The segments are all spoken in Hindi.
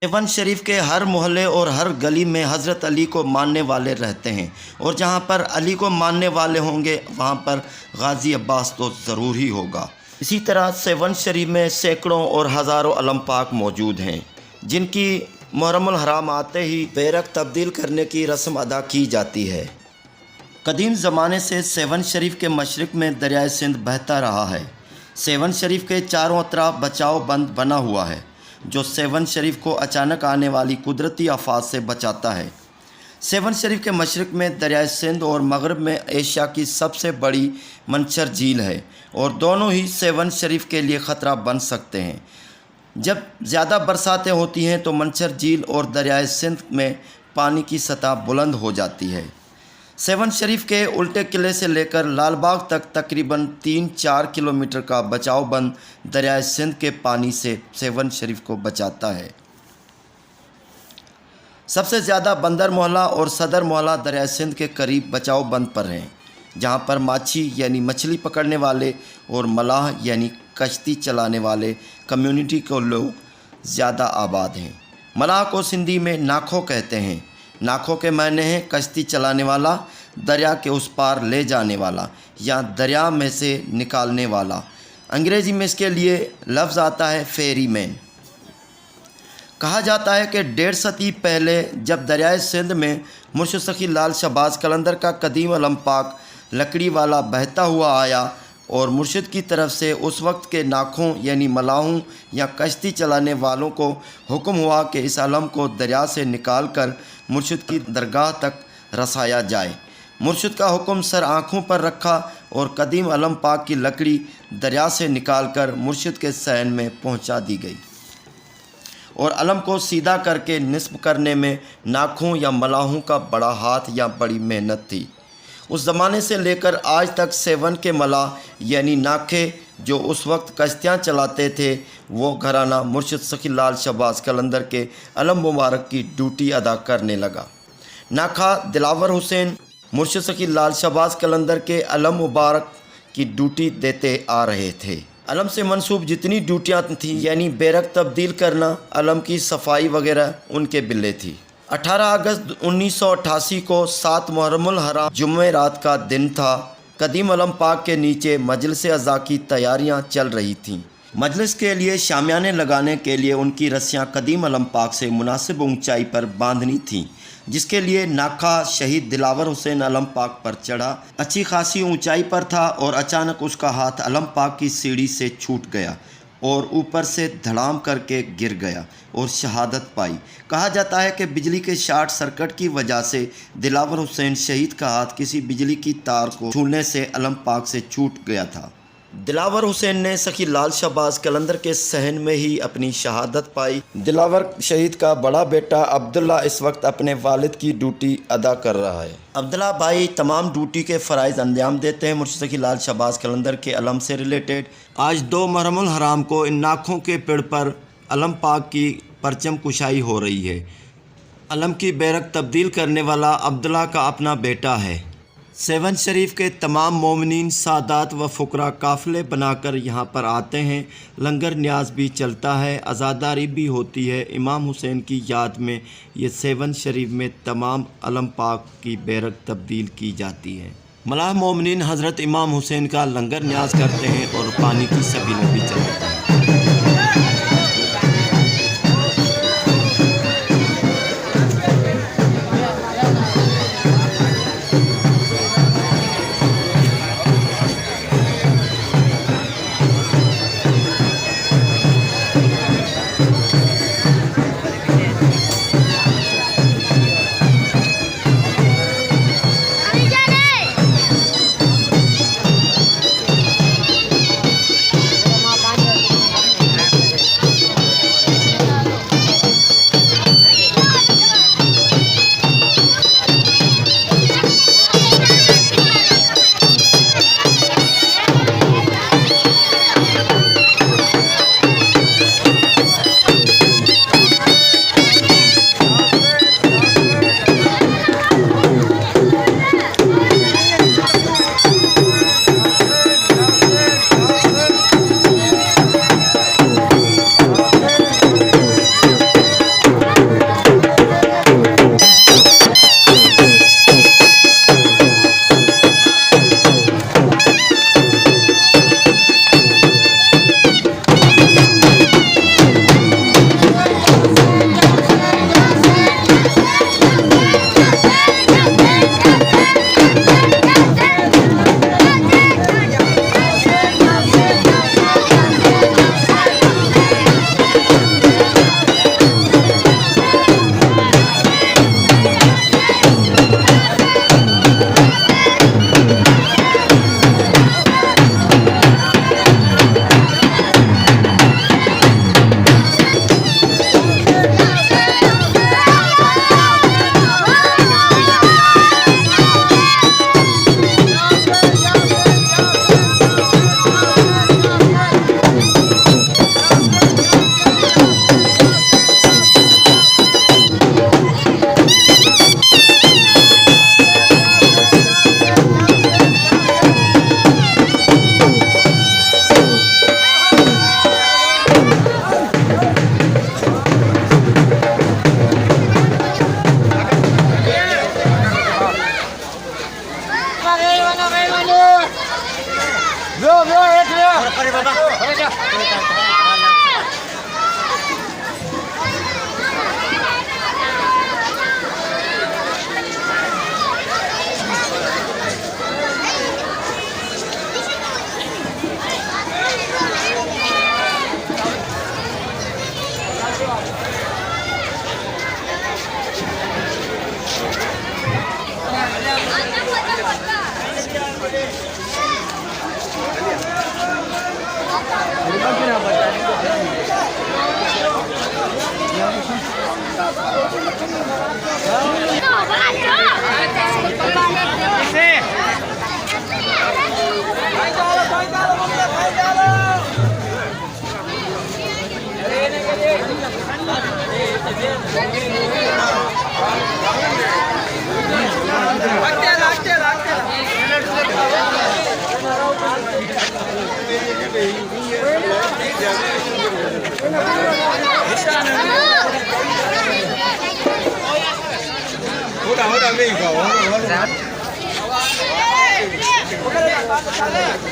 सेवन शरीफ के हर मोहल्ले और हर गली में हज़रत अली को मानने वाले रहते हैं, और जहाँ पर अली को मानने वाले होंगे वहाँ पर गाज़ी अब्बास तो ज़रूर ही होगा। इसी तरह सेवन शरीफ में सैकड़ों और हज़ारों अलम पाक मौजूद हैं, जिनकी मुहर्रमुल हराम आते ही बैरक तब्दील करने की रस्म अदा की जाती है। कदीम ज़माने से सेवन शरीफ के मशरिक़ में दरियाए सिंध बहता रहा है। सेवन शरीफ के चारों अतराफ बचाव बंद बना हुआ है, जो सेवन शरीफ को अचानक आने वाली कुदरती आफात से बचाता है। सेवन शरीफ के मशरिक़ में दरियाए सिंध और मगरब में एशिया की सबसे बड़ी मंशर झील है, और दोनों ही सेवन शरीफ के लिए ख़तरा बन सकते हैं। जब ज़्यादा बरसातें होती हैं तो मंशर झील और दरियाए सिंध में पानी की सतह बुलंद हो जाती है। सेवन शरीफ के उल्टे किले से लेकर लालबाग तक तकरीबन 3-4 किलोमीटर का बचाव बंद दरियाए सिंध के पानी से सेवन शरीफ को बचाता है। सबसे ज़्यादा बंदर मोहल्ला और सदर मोहल्ला दरियाए सिंध के करीब बचाव बंद पर हैं, जहाँ पर माछी यानी मछली पकड़ने वाले और मलाह यानी कश्ती चलाने वाले कम्युनिटी के लोग ज़्यादा आबाद हैं। मलाह को सिंधी में नाखो कहते हैं। नाखो के मायने हैं कश्ती चलाने वाला, दरिया के उस पार ले जाने वाला या दरिया में से निकालने वाला। अंग्रेज़ी में इसके लिए लफ्ज़ आता है फेरीमैन। कहा जाता है कि 1.5 सदी पहले जब दरियाए सिंध में मुर्शिद सखी लाल शहबाज कलंदर का कदीम अलम पाक लकड़ी वाला बहता हुआ आया और मुर्शिद की तरफ से उस वक्त के नाखों यानी मलाहों या कश्ती चलाने वालों को हुक्म हुआ कि इस अलम को दरिया से निकाल कर मुर्शिद की दरगाह तक रसाया जाए। मुर्शिद का हुक्म सर आँखों पर रखा और कदीम अलम पाक की लकड़ी दरिया से निकालकर मुर्शिद के सहन में पहुंचा दी गई, और अलम को सीधा करके निस्ब करने में नाखों या मलाहों का बड़ा हाथ या बड़ी मेहनत थी। उस ज़माने से लेकर आज तक सेवन के मलाह यानी नाखे जो उस वक्त कश्तियाँ चलाते थे, वो घराना मुर्शिद सखी लाल शहबाज कलंदर के अलम मुबारक की ड्यूटी अदा करने लगा। नाखा दिलावर हुसैन मुर्शिद सखी लाल शहबाज कलंदर के अलम मुबारक की ड्यूटी देते आ रहे थे। अलम से मंसूब जितनी ड्यूटियाँ थीं यानी बैरक तब्दील करना, अलम की सफाई वगैरह उनके बिल्ले थी। 18 अगस्त 1988 को 7 मुहर्रमुल हराम जुम्मे रात का दिन था। कदीम अलम पाक के नीचे मजलिस अज़ा की तैयारियां चल रही थीं। मजलिस के लिए शामियाने लगाने के लिए उनकी रस्सियां कदीम अलम पाक से मुनासिब ऊंचाई पर बांधनी थीं, जिसके लिए नाखा शहीद दिलावर हुसैन अलम पाक पर चढ़ा। अच्छी खासी ऊंचाई पर था और अचानक उसका हाथ अलम पाक की सीढ़ी से छूट गया और ऊपर से धड़ाम करके गिर गया और शहादत पाई। कहा जाता है कि बिजली के शॉर्ट सर्किट की वजह से दिलावर हुसैन शहीद का हाथ किसी बिजली की तार को छूने से अलम पाक से छूट गया था। दिलावर हुसैन ने सखी लाल शहबाज कलंदर के सहन में ही अपनी शहादत पाई। दिलावर शहीद का बड़ा बेटा अब्दुल्ला इस वक्त अपने वालिद की ड्यूटी अदा कर रहा है। अब्दुल्ला भाई तमाम ड्यूटी के फ़राइज़ अंजाम देते हैं मुर्शिद सखी लाल शहबाज कलंदर के अलम से रिलेटेड। आज 2 मुहर्रमुल हराम को इन नाखों के पेड़ पर अलम पाक की परचम कुशाई हो रही है। अलम की बैरक तब्दील करने वाला अब्दुल्ला का अपना बेटा है। सेवन शरीफ के तमाम मोमिनीन, सादात व फ़ुकरा काफ़िले बनाकर यहाँ पर आते हैं। लंगर न्याज भी चलता है, अज़ादारी भी होती है। इमाम हुसैन की याद में ये सेवन शरीफ में तमाम अलम पाक की बैरक तब्दील की जाती है। मलाह मोमिनीन हज़रत इमाम हुसैन का लंगर न्याज करते हैं और पानी की सबीलें भी चलाते हैं।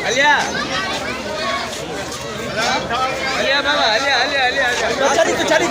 Alia. Alia mama, Alia. Cari.